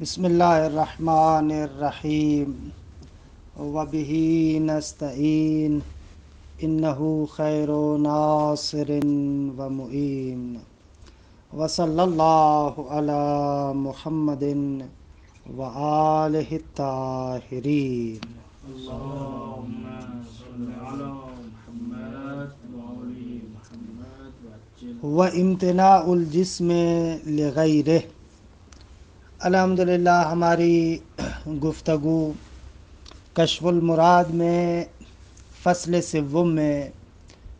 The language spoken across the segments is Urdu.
بسم اللہ الرحمن الرحیم وبہ نستعین انہ خیر ناصر ومعین وصلی اللہ علی محمد وآلہ الطاہرین۔ اللهم صل على محمد وآل محمد وعجل وامتناع الجسم لغیرہ۔ الحمدللہ ہماری گفتگو کشف المراد میں فصل سوم میں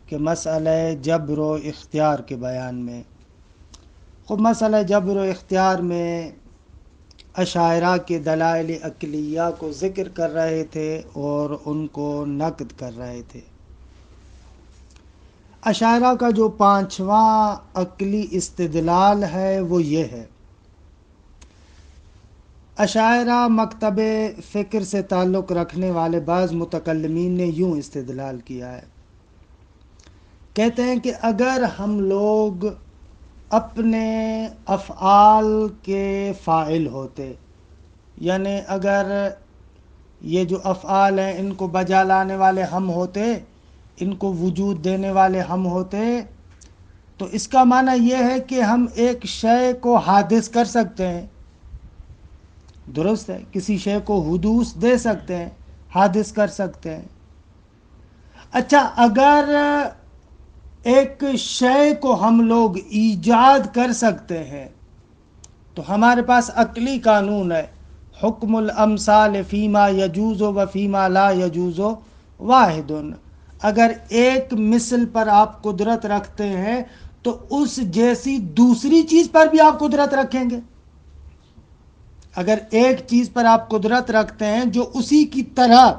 کہ مسئلہ جبر و اختیار کے بیان میں خود مسئلہ جبر و اختیار میں اشاعرہ کے دلائل عقلیہ کو ذکر کر رہے تھے اور ان کو نقد کر رہے تھے۔ اشاعرہ کا جو پانچواں عقلی استدلال ہے وہ یہ ہے۔ اشاعرہ مکتب فکر سے تعلق رکھنے والے بعض متکلمین نے یوں استدلال کیا ہے، کہتے ہیں کہ اگر ہم لوگ اپنے افعال کے فاعل ہوتے، یعنی اگر یہ جو افعال ہیں ان کو بجا لانے والے ہم ہوتے، ان کو وجود دینے والے ہم ہوتے، تو اس کا معنی یہ ہے کہ ہم ایک شے کو حادث کر سکتے ہیں، درست ہے، کسی شے کو حدوث دے سکتے ہیں، حادث کر سکتے ہیں۔ اچھا، اگر ایک شے کو ہم لوگ ایجاد کر سکتے ہیں تو ہمارے پاس عقلی قانون ہے، حکم الامثال فیما یجوز و فیما لا یجوز واحد۔ اگر ایک مثل پر آپ قدرت رکھتے ہیں تو اس جیسی دوسری چیز پر بھی آپ قدرت رکھیں گے۔ اگر ایک چیز پر آپ قدرت رکھتے ہیں جو اسی کی طرح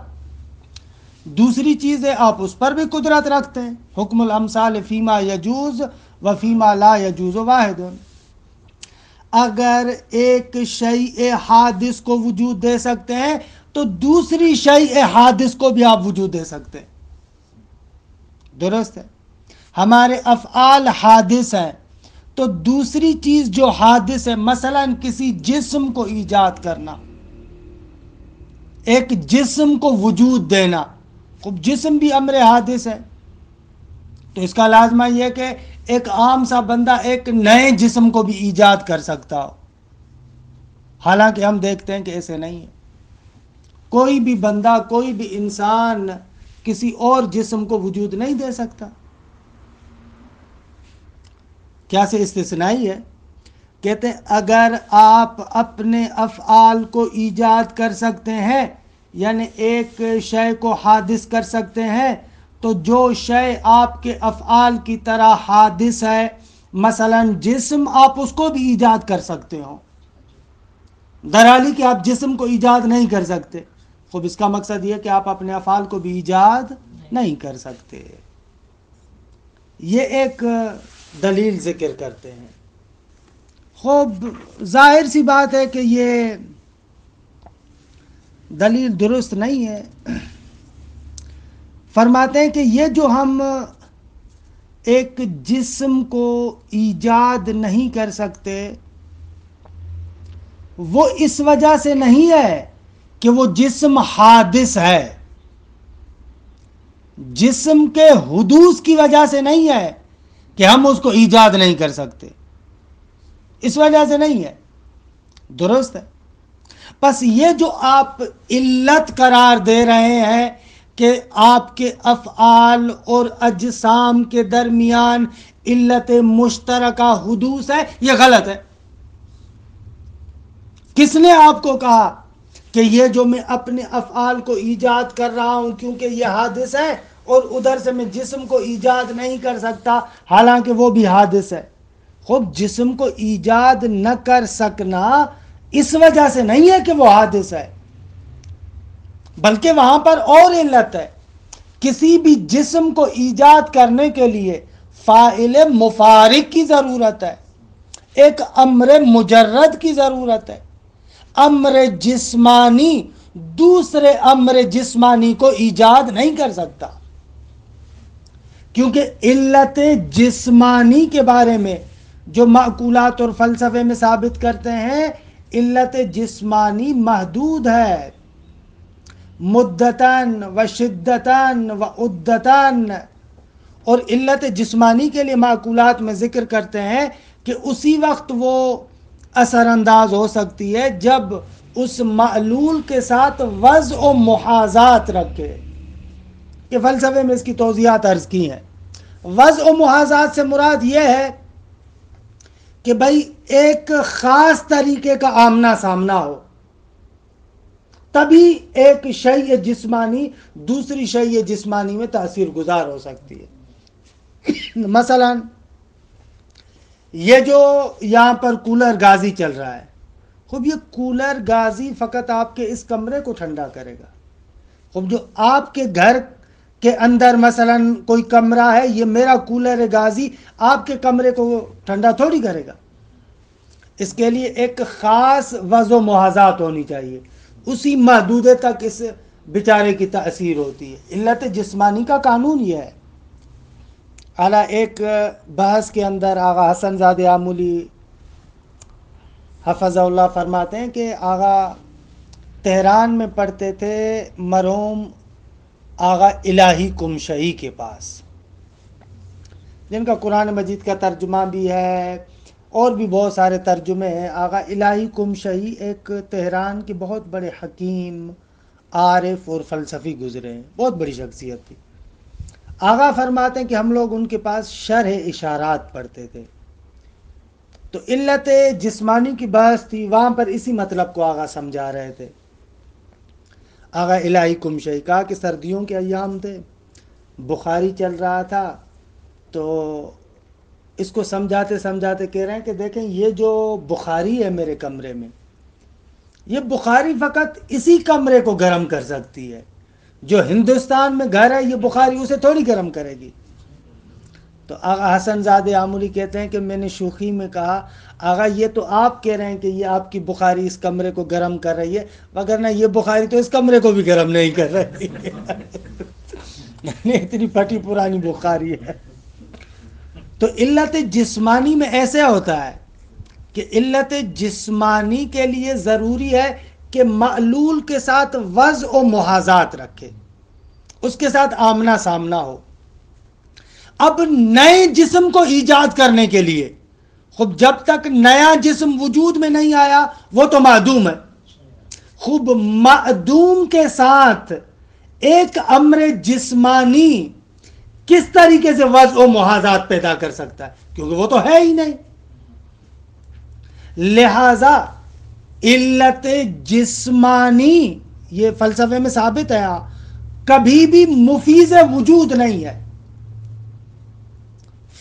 دوسری چیز ہے، آپ اس پر بھی قدرت رکھتے ہیں، حکم الامثال فیما یجوز و فیما لا یجوز واحد۔ اگر ایک شیء حادث کو وجود دے سکتے ہیں تو دوسری شیء حادث کو بھی آپ وجود دے سکتے ہیں، درست ہے۔ ہمارے افعال حادث ہیں تو دوسری چیز جو حادث ہے، مثلا کسی جسم کو ایجاد کرنا، ایک جسم کو وجود دینا، خب جسم بھی امر حادث ہے، تو اس کا لازمہ یہ کہ ایک عام سا بندہ ایک نئے جسم کو بھی ایجاد کر سکتا ہو، حالانکہ ہم دیکھتے ہیں کہ ایسے نہیں ہے۔ کوئی بھی بندہ، کوئی بھی انسان کسی اور جسم کو وجود نہیں دے سکتا۔ کیا سے استثنائی ہے؟ کہتے ہیں اگر آپ اپنے افعال کو ایجاد کر سکتے ہیں، یعنی ایک شے کو حادث کر سکتے ہیں، تو جو شے آپ کے افعال کی طرح حادث ہے، مثلا جسم، آپ اس کو بھی ایجاد کر سکتے ہو، درالی کہ آپ جسم کو ایجاد نہیں کر سکتے۔ خوب اس کا مقصد یہ کہ آپ اپنے افعال کو بھی ایجاد نہیں کر سکتے۔ یہ ایک دلیل ذکر کرتے ہیں۔ خوب ظاہر سی بات ہے کہ یہ دلیل درست نہیں ہے۔ فرماتے ہیں کہ یہ جو ہم ایک جسم کو ایجاد نہیں کر سکتے، وہ اس وجہ سے نہیں ہے کہ وہ جسم حادث ہے، جسم کے حدوث کی وجہ سے نہیں ہے کہ ہم اس کو ایجاد نہیں کر سکتے، اس وجہ سے نہیں ہے، درست ہے۔ بس یہ جو آپ علت قرار دے رہے ہیں کہ آپ کے افعال اور اجسام کے درمیان علت مشترکہ حدوث ہے، یہ غلط ہے۔ کس نے آپ کو کہا کہ یہ جو میں اپنے افعال کو ایجاد کر رہا ہوں کیونکہ یہ حادث ہے، اور ادھر سے میں جسم کو ایجاد نہیں کر سکتا حالانکہ وہ بھی حادث ہے؟ خود جسم کو ایجاد نہ کر سکنا اس وجہ سے نہیں ہے کہ وہ حادث ہے، بلکہ وہاں پر اور علت ہے۔ کسی بھی جسم کو ایجاد کرنے کے لیے فاعل مفارق کی ضرورت ہے، ایک امر مجرد کی ضرورت ہے۔ امر جسمانی دوسرے امر جسمانی کو ایجاد نہیں کر سکتا، کیونکہ علت جسمانی کے بارے میں جو معقولات اور فلسفے میں ثابت کرتے ہیں، علت جسمانی محدود ہے، مدتاً و شدتاً و عدتاً، اور علت جسمانی کے لیے معقولات میں ذکر کرتے ہیں کہ اسی وقت وہ اثر انداز ہو سکتی ہے جب اس معلول کے ساتھ وضع و محاذات رکھے. کہ فلسفے میں اس کی توضیحات عرض کی ہیں. وضع و محاذات سے مراد یہ ہے کہ بھائی ایک خاص طریقے کا آمنا سامنا ہو، تبھی ایک شیء جسمانی دوسری شیء جسمانی میں تاثیر گزار ہو سکتی ہے. مثلا یہ جو یہاں پر کولر گازی چل رہا ہے، خوب یہ کولر گازی فقط آپ کے اس کمرے کو ٹھنڈا کرے گا. خوب جو آپ کے گھر کے اندر مثلا کوئی کمرہ ہے، یہ میرا کولر غازی آپ کے کمرے کو ٹھنڈا تھوڑی کرے گا. اس کے لیے ایک خاص وضع و محاذات ہونی چاہیے، اسی محدودے تک اس بیچارے کی تاثیر ہوتی ہے. علت جسمانی کا قانون یہ ہے. اعلیٰ ایک بحث کے اندر آغا حسن زادہ آمولی حفظہ اللہ فرماتے ہیں کہ آغا تہران میں پڑھتے تھے مرحوم آغا الہی کمشہی کے پاس، جن کا قرآن مجید کا ترجمہ بھی ہے اور بھی بہت سارے ترجمے ہیں. آغا الہی کمشہی ایک تہران کے بہت بڑے حکیم، عارف اور فلسفی گزرے ہیں، بہت بڑی شخصیت تھی. آغا فرماتے ہیں کہ ہم لوگ ان کے پاس شرح اشارات پڑھتے تھے، تو علت جسمانی کی بحث تھی، وہاں پر اسی مطلب کو آغا سمجھا رہے تھے. آغا الہی کمشہی کہا کہ سردیوں کے ایام تھے، بخاری چل رہا تھا، تو اس کو سمجھاتے سمجھاتے کہہ رہے ہیں کہ دیکھیں یہ جو بخاری ہے میرے کمرے میں، یہ بخاری فقط اسی کمرے کو گرم کر سکتی ہے. جو ہندوستان میں گھر ہے یہ بخاری اسے تھوڑی گرم کرے گی. تو آغا حسن زادہ آمولی کہتے ہیں کہ میں نے شوخی میں کہا آغا یہ تو آپ کہہ رہے ہیں کہ یہ آپ کی بخاری اس کمرے کو گرم کر رہی ہے، وگرنہ یہ بخاری تو اس کمرے کو بھی گرم نہیں کر رہی. اتنی پھٹی پرانی بخاری ہے. تو علت جسمانی میں ایسے ہوتا ہے کہ علت جسمانی کے لیے ضروری ہے کہ معلول کے ساتھ وضع و محاذات رکھے، اس کے ساتھ آمنا سامنا ہو. اب نئے جسم کو ایجاد کرنے کے لیے خوب جب تک نیا جسم وجود میں نہیں آیا وہ تو معدوم ہے. خوب معدوم کے ساتھ ایک امر جسمانی کس طریقے سے وضع و محاذات پیدا کر سکتا ہے، کیونکہ وہ تو ہے ہی نہیں. لہذا علت جسمانی یہ فلسفے میں ثابت ہے، کبھی بھی مفیز وجود نہیں ہے.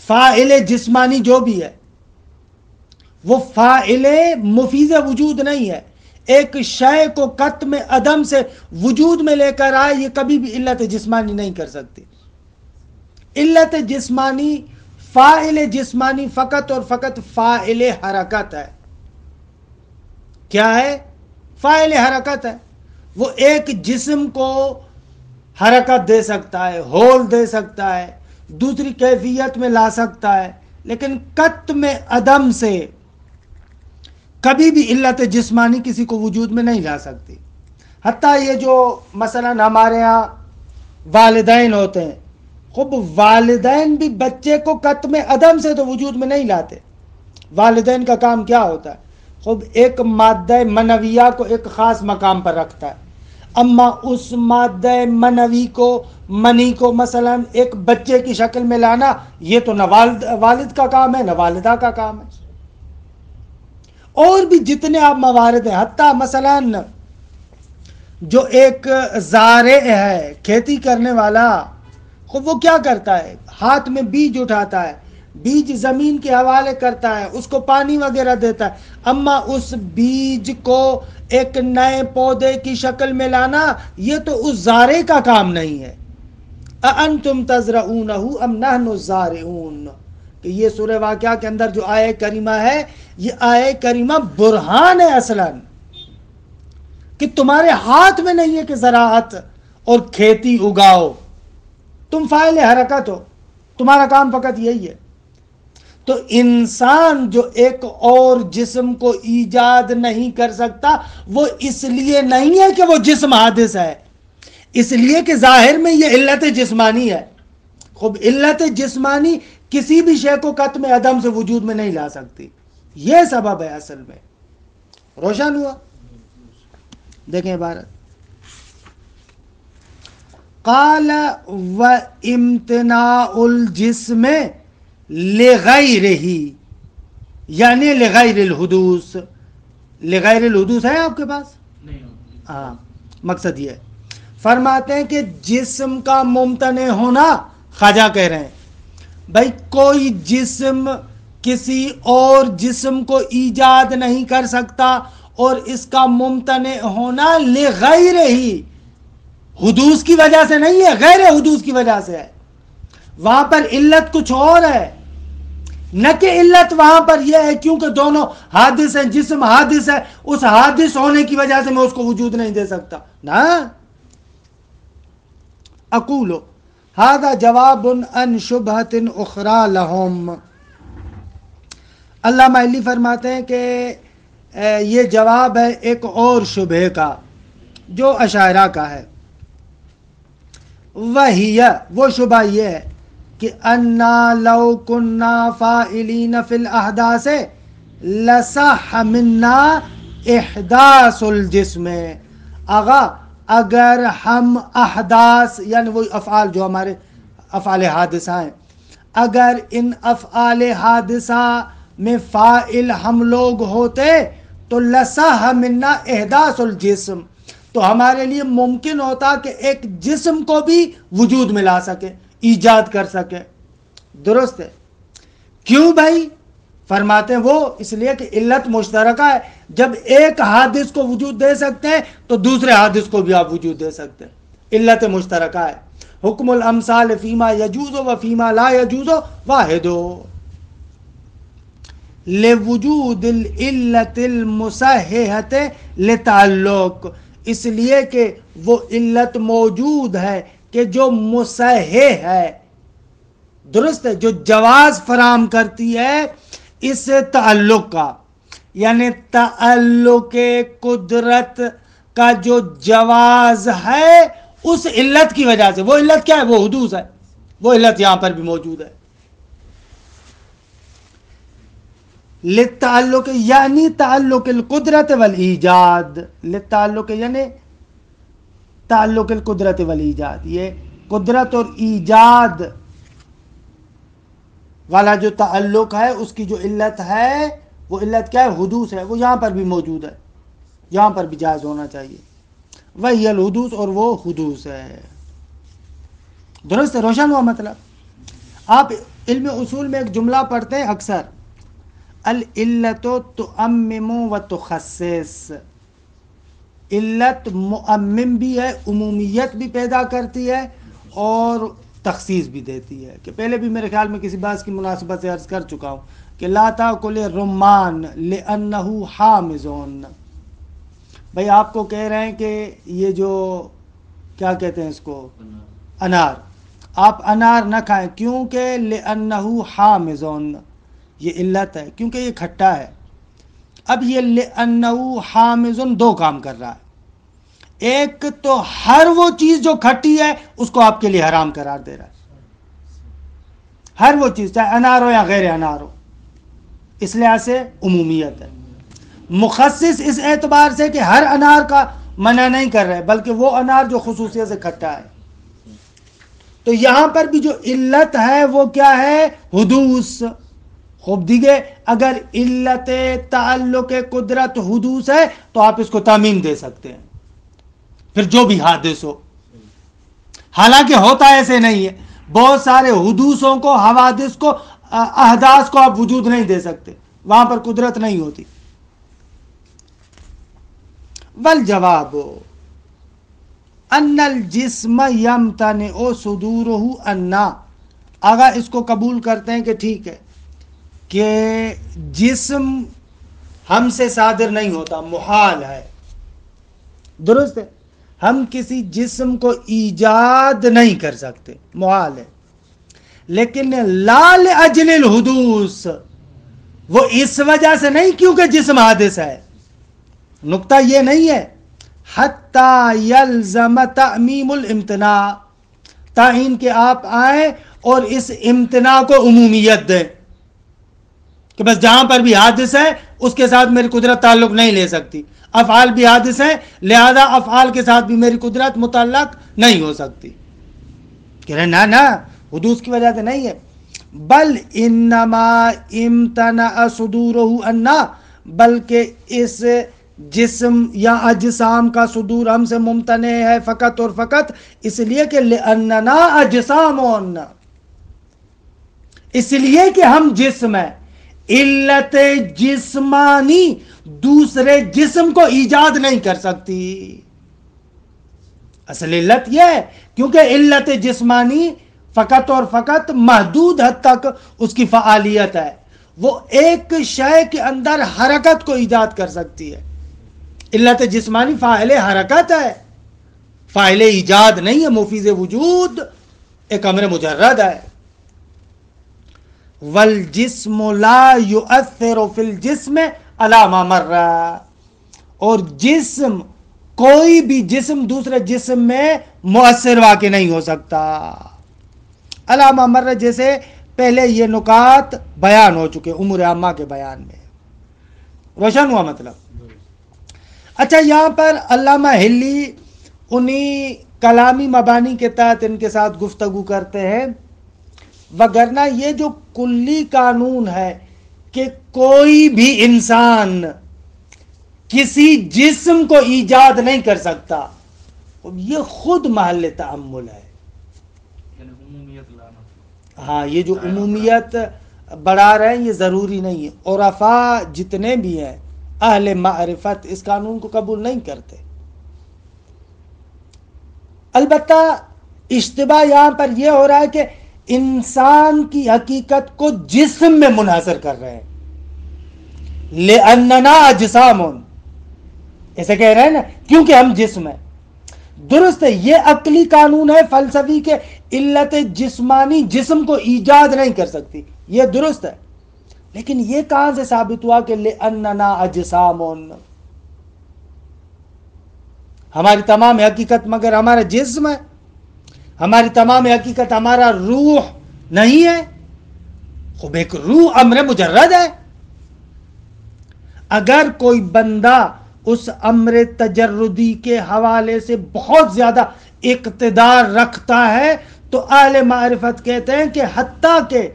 فاعل جسمانی جو بھی ہے وہ فاعل مفیز وجود نہیں ہے. ایک شے کو قطع عدم سے وجود میں لے کر آئے، یہ کبھی بھی علت جسمانی نہیں کر سکتی. علت جسمانی فاعل جسمانی فقط اور فقط فاعل حرکت ہے. کیا ہے؟ فاعل حرکت ہے. وہ ایک جسم کو حرکت دے سکتا ہے، ہول دے سکتا ہے، دوسری کیفیت میں لا سکتا ہے، لیکن قطع عدم سے کبھی بھی علت جسمانی کسی کو وجود میں نہیں لا سکتی. حتیٰ یہ جو مثلا ہمارے ہاں والدین ہوتے ہیں، خوب والدین بھی بچے کو قطع عدم سے تو وجود میں نہیں لاتے. والدین کا کام کیا ہوتا ہے؟ خوب ایک مادہ منویہ کو ایک خاص مقام پر رکھتا ہے. اما اس مادہ منوی کو منی کو مثلا ایک بچے کی شکل میں لانا، یہ تو نہ والد کا کام ہے نہ والدہ کا کام ہے. اور بھی جتنے آپ موارد ہیں، حتیٰ مثلا جو ایک زارع ہے، کھیتی کرنے والا، خود وہ کیا کرتا ہے؟ ہاتھ میں بیج اٹھاتا ہے، بیج زمین کے حوالے کرتا ہے، اس کو پانی وغیرہ دیتا ہے. اما اس بیج کو ایک نئے پودے کی شکل میں لانا، یہ تو اس زارع کا کام نہیں ہے. اَأَنْتُمْ تَزْرَعُونَهُ أَمْ نَحْنُ الزَّارِعُونَ، کہ یہ سورہ واقعہ کے اندر جو آیہ کریمہ ہے، یہ آیہ کریمہ برہان ہے اصلاً کہ تمہارے ہاتھ میں نہیں ہے کہ زراعت اور کھیتی اگاؤ، تم فاعل حرکت ہو، تمہارا کام فقط یہی ہے. تو انسان جو ایک اور جسم کو ایجاد نہیں کر سکتا وہ اس لیے نہیں ہے کہ وہ جسم حادث ہے، اس لیے کہ ظاہر میں یہ علت جسمانی ہے. خوب علت جسمانی کسی بھی شے کو قطع عدم سے وجود میں نہیں لا سکتی، یہ سبب ہے اصل میں. روشن ہوا؟ دیکھیں عبارت. قال وامتناع الجسم لغیرہ، یعنی لغیر الحدوث. لغیر الحدوث ہے آپ کے پاس؟ ہاں، مقصد یہ ہے. فرماتے ہیں کہ جسم کا ممتنع ہونا، خواجہ کہہ رہے ہیں بھائی کوئی جسم کسی اور جسم کو ایجاد نہیں کر سکتا، اور اس کا ممتنع ہونا لغیر ہی، حدوث کی وجہ سے نہیں ہے، غیر حدوث کی وجہ سے ہے. وہاں پر علت کچھ اور ہے، نہ کہ علت وہاں پر یہ ہے کیونکہ دونوں حادث ہیں، جسم حادث ہے، اس حادث ہونے کی وجہ سے میں اس کو وجود نہیں دے سکتا. نا اقول هذا جواب عن شبہۃ اخری لہم. علامہ علی فرماتے ہیں کہ یہ جواب ہے ایک اور شبہ کا جو اشاعرہ کا ہے. وہی وہ شبہ یہ ہے کہ انا لو کنا فاعلین فی الاحداث لصح منا احداث الجسم. آغا اگر ہم احداث یعنی وہی افعال جو ہمارے افعال حادثہ ہیں، اگر ان افعال حادثہ میں فاعل ہم لوگ ہوتے تو لصح منا احداث الجسم، تو ہمارے لیے ممکن ہوتا کہ ایک جسم کو بھی وجود میں لا سکے، ایجاد کر سکے. درست ہے. کیوں بھائی؟ فرماتے ہیں وہ اس لیے کہ علت مشترکہ ہے. جب ایک حادث کو وجود دے سکتے ہیں تو دوسرے حادث کو بھی آپ وجود دے سکتے ہیں. علت مشترکہ ہے. حکم الامثال فیما یجوز و فیما لا یجوز واحد لوجود العلت المصححۃ لتعلق، اس لیے کہ وہ علت موجود ہے کہ جو مصحح ہے، درست ہے، جو جواز فراہم کرتی ہے اس تعلق کا، یعنی تعلق قدرت کا جو جواز ہے اس علت کی وجہ سے. وہ علت کیا ہے؟ وہ حدوث ہے. وہ علت یہاں پر بھی موجود ہے. للتعلق یعنی تعلق القدرت والایجاد، للتعلق یعنی تعلق القدرت والایجاد، یہ قدرت اور ایجاد والا جو تعلق ہے اس کی جو علت ہے وہ علت کیا ہے؟ حدوث ہے. وہ یہاں پر بھی موجود ہے، یہاں پر بھی جائز ہونا چاہیے. وہی الحدوث، اور وہ حدوث ہے. درست ہے؟ روشن ہوا مطلب؟ آپ علم اصول میں ایک جملہ پڑھتے ہیں اکثر، العلت تعمم و تخصص. علت معمم بھی ہے، عمومیت بھی پیدا کرتی ہے اور تخصیص بھی دیتی ہے. کہ پہلے بھی میرے خیال میں کسی بات کی مناسبت سے عرض کر چکا ہوں کہ لا تاکل رمان لانہ حامض. بھائی آپ کو کہہ رہے ہیں کہ یہ جو کیا کہتے ہیں اس کو، انار، آپ انار نہ کھائیں کیونکہ لانہ حامض، یہ علت ہے کیونکہ یہ کھٹا ہے. اب یہ لانہ حامض دو کام کر رہا ہے. ایک تو ہر وہ چیز جو کھٹی ہے اس کو آپ کے لیے حرام قرار دے رہا ہے، ہر وہ چیز چاہے انار ہو یا غیر انار ہو. اس لحاظ سے عمومیت ہے. مخصص اس اعتبار سے کہ ہر انار کا منع نہیں کر رہے بلکہ وہ انار جو خصوصیت سے کھٹا ہے. تو یہاں پر بھی جو علت ہے وہ کیا ہے؟ حدوث. خوب دیگے اگر علت تعلق قدرت حدوث ہے تو آپ اس کو تعمیم دے سکتے ہیں، پھر جو بھی حادث ہو. حالانکہ ہوتا ایسے نہیں ہے، بہت سارے حدوثوں کو، حوادث کو، احداث کو آپ وجود نہیں دے سکتے، وہاں پر قدرت نہیں ہوتی. والجواب ان الجسم یمتنع صدورہ انا. آگا اس کو قبول کرتے ہیں کہ ٹھیک ہے کہ جسم ہم سے صادر نہیں ہوتا، محال ہے. درست ہے؟ ہم کسی جسم کو ایجاد نہیں کر سکتے، محال ہے. لیکن لا لأجل الحدوث، وہ اس وجہ سے نہیں کیونکہ جسم حادث ہے. نقطہ یہ نہیں ہے. حتی یلزم تعمیم الامتناع، تائین کہ آپ آئیں اور اس امتناع کو عمومیت دیں کہ بس جہاں پر بھی حادث ہے اس کے ساتھ میری قدرت تعلق نہیں لے سکتی. افعال بھی حادث ہیں لہذا افعال کے ساتھ بھی میری قدرت متعلق نہیں ہو سکتی. کہہ رہے نا حدوث کی وجہ سے نہیں ہے. بل انما امتنع صدورہ انا، بلکہ اس جسم یا اجسام کا صدور ہم سے ممتنع ہے فقط اور فقط اس لیے کہ لأننا اجسامون، اس لیے کہ ہم جسم ہیں. علت جسمانی دوسرے جسم کو ایجاد نہیں کر سکتی. اصل علت یہ ہے کیونکہ علت جسمانی فقط اور فقط محدود حد تک اس کی فعالیت ہے، وہ ایک شے کے اندر حرکت کو ایجاد کر سکتی ہے. علت جسمانی فاعل حرکت ہے، فاعل ایجاد نہیں ہے. مفید وجود ایک امر مجرد ہے. والجسم لا یؤثر فی الجسم علی ما مر، اور جسم کوئی بھی جسم دوسرے جسم میں مؤثر واقع نہیں ہو سکتا. علی ما مر، جیسے پہلے یہ نکات بیان ہو چکے امور عامہ کے بیان میں. روشن ہوا مطلب؟ اچھا، یہاں پر علامہ ہلی انہی کلامی مبانی کے تحت ان کے ساتھ گفتگو کرتے ہیں. وگرنہ یہ جو کلی قانون ہے کہ کوئی بھی انسان کسی جسم کو ایجاد نہیں کر سکتا، یہ خود محل تأمل ہے. ہاں، یہ جو عمومیت بڑھا رہے ہیں یہ ضروری نہیں ہے. عرفاء جتنے بھی ہیں اہل معرفت اس قانون کو قبول نہیں کرتے. البتہ اشتباہ یہاں پر یہ ہو رہا ہے کہ انسان کی حقیقت کو جسم میں منحصر کر رہے ہیں. لأننا اجسام، ایسے کہہ رہے ہیں نا کیونکہ ہم جسم ہیں. درست ہے، یہ عقلی قانون ہے فلسفی کے علت جسمانی جسم کو ایجاد نہیں کر سکتی، یہ درست ہے. لیکن یہ کہاں سے ثابت ہوا کہ لأننا اجسام، ہماری تمام حقیقت مگر ہمارا جسم ہے؟ ہماری تمام حقیقت ہمارا روح نہیں ہے؟ خب ایک روح امر مجرد ہے. اگر کوئی بندہ اس امر تجردی کے حوالے سے بہت زیادہ اقتدار رکھتا ہے تو اہل معرفت کہتے ہیں کہ حتیٰ کہ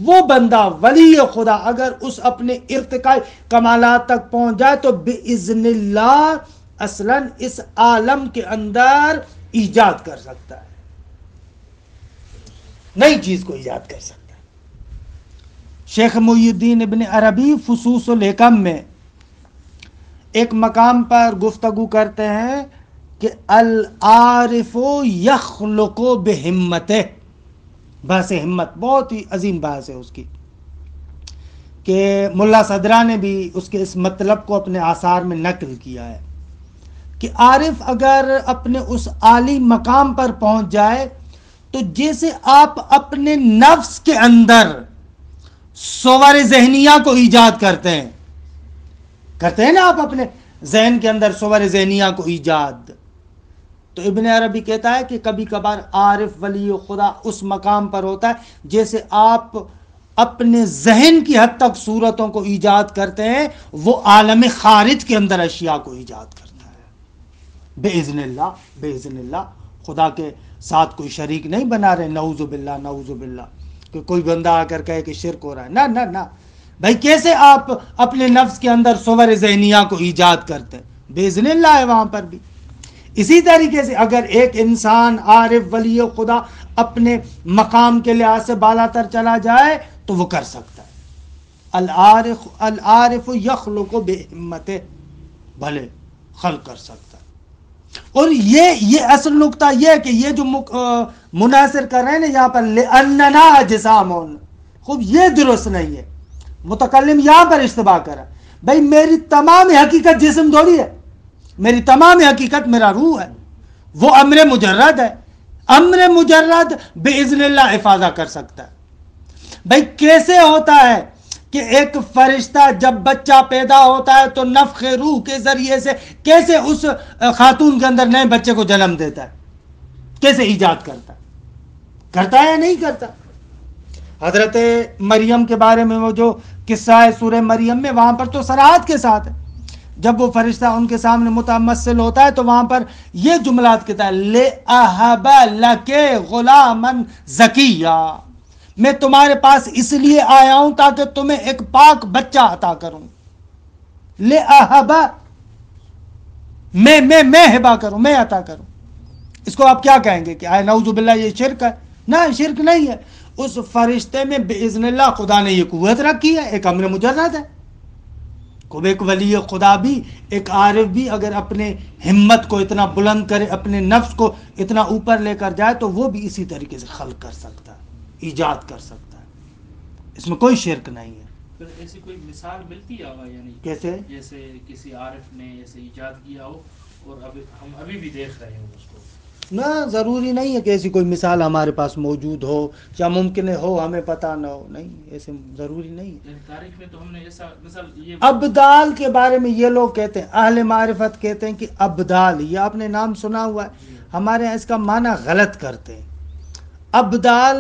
وہ بندہ ولی خدا اگر اس اپنے ارتقاء کمالات تک پہنچ جائے تو بِإِذْنِ اللہ اصلاً اس عالم کے اندر ایجاد کر سکتا ہے، نئی چیز کو ایجاد کر سکتا ہے. شیخ محی الدین ابن عربی فصوص الحکم میں ایک مقام پر گفتگو کرتے ہیں کہ العارف یخلق بہمتہ، بحث ہمت بہت ہی عظیم بحث ہے اس کی، کہ ملا صدرہ نے بھی اس کے اس مطلب کو اپنے آثار میں نقل کیا ہے کہ عارف اگر اپنے اس عالی مقام پر پہنچ جائے تو جیسے آپ اپنے نفس کے اندر صور ذہنیہ کو ایجاد کرتے ہیں نا، آپ اپنے ذہن کے اندر صور ذہنیہ کو ایجاد، تو ابن عربی کہتا ہے کہ کبھی کبھار عارف ولی خدا اس مقام پر ہوتا ہے جیسے آپ اپنے ذہن کی حد تک صورتوں کو ایجاد کرتے ہیں، وہ عالم خارج کے اندر اشیاء کو ایجاد کرتا ہے باذن اللہ. باذن اللہ خدا کے ساتھ کوئی شریک نہیں بنا رہے. نعوذ باللہ، نعوذ باللہ، کہ کوئی بندہ آ کر کہے کہ شرک ہو رہا ہے. نہ نہ نہ بھائی، کیسے آپ اپنے نفس کے اندر صور ذہنیہ کو ایجاد کرتے ہیں؟ باذن اللہ ہے وہاں پر بھی. اسی طریقے سے اگر ایک انسان عارف ولی خدا اپنے مقام کے لحاظ سے بالا تر چلا جائے تو وہ کر سکتا ہے. العارف یخلق بہمتہ، بھلے خلق کر سکتا ہے. اور یہ اصل نقطہ یہ ہے کہ یہ جو مناصر کر رہے ہیں نا یہاں پر لأننا اجسام، خوب یہ درست نہیں ہے. متکلم یہاں پر اشتباہ کر رہا ہے. بھائی میری تمام حقیقت جسم تھوڑی ہے، میری تمام حقیقت میرا روح ہے، وہ امر مجرد ہے. امر مجرد باذن اللہ افاضہ کر سکتا ہے. بھائی کیسے ہوتا ہے کہ ایک فرشتہ جب بچہ پیدا ہوتا ہے تو نفخ روح کے ذریعے سے کیسے اس خاتون کے اندر نئے بچے کو جنم دیتا ہے؟ کیسے ایجاد کرتا ہے یا نہیں کرتا؟ حضرت مریم کے بارے میں وہ جو قصہ ہے سورہ مریم میں، وہاں پر تو صراحت کے ساتھ ہے، جب وہ فرشتہ ان کے سامنے متمثل ہوتا ہے تو وہاں پر یہ جملات کہتا ہے لِأَهَبَ لَكَ غُلَامًا زَكِيًّا، میں تمہارے پاس اس لیے آیا ہوں تاکہ تمہیں ایک پاک بچہ عطا کروں. لِأَهَبَ، میں ہبا کروں، میں عطا کروں. اس کو آپ کیا کہیں گے کہ آئے نعوذ باللہ یہ شرک ہے؟ نہ، شرک نہیں ہے. اس فرشتے میں باذن اللہ خدا نے یہ قوت رکھی ہے، ایک امر مجرد ہے. کوئی ایک ولی خدا بھی، ایک عارف بھی اگر اپنے ہمت کو اتنا بلند کرے، اپنے نفس کو اتنا اوپر لے کر جائے تو وہ بھی اسی طریقے سے خلق کر سکتا ہے، ایجاد کر سکتا ہے. اس میں کوئی شرک نہیں ہے. پھر ایسی کوئی مثال ملتی ہے یعنی کیسے؟ جیسے کسی عارف نے ایسے ایجاد کیا ہو اور ہم ابھی بھی دیکھ رہے ہوں اس کو؟ نہ، ضروری نہیں ہے کہ ایسی کوئی مثال ہمارے پاس موجود ہو، یا ممکن ہو ہمیں پتہ نہ ہو. نہیں، ایسے ضروری نہیں ہے. تاریخ میں تو ہم نے ایسا مثال یہ ابدال کے بارے میں یہ لوگ کہتے ہیں، اہل معرفت کہتے ہیں کہ ابدال، یہ آپ نے نام سنا ہوا ہے، ہمارے یہاں اس کا معنی غلط کرتے ہیں. ابدال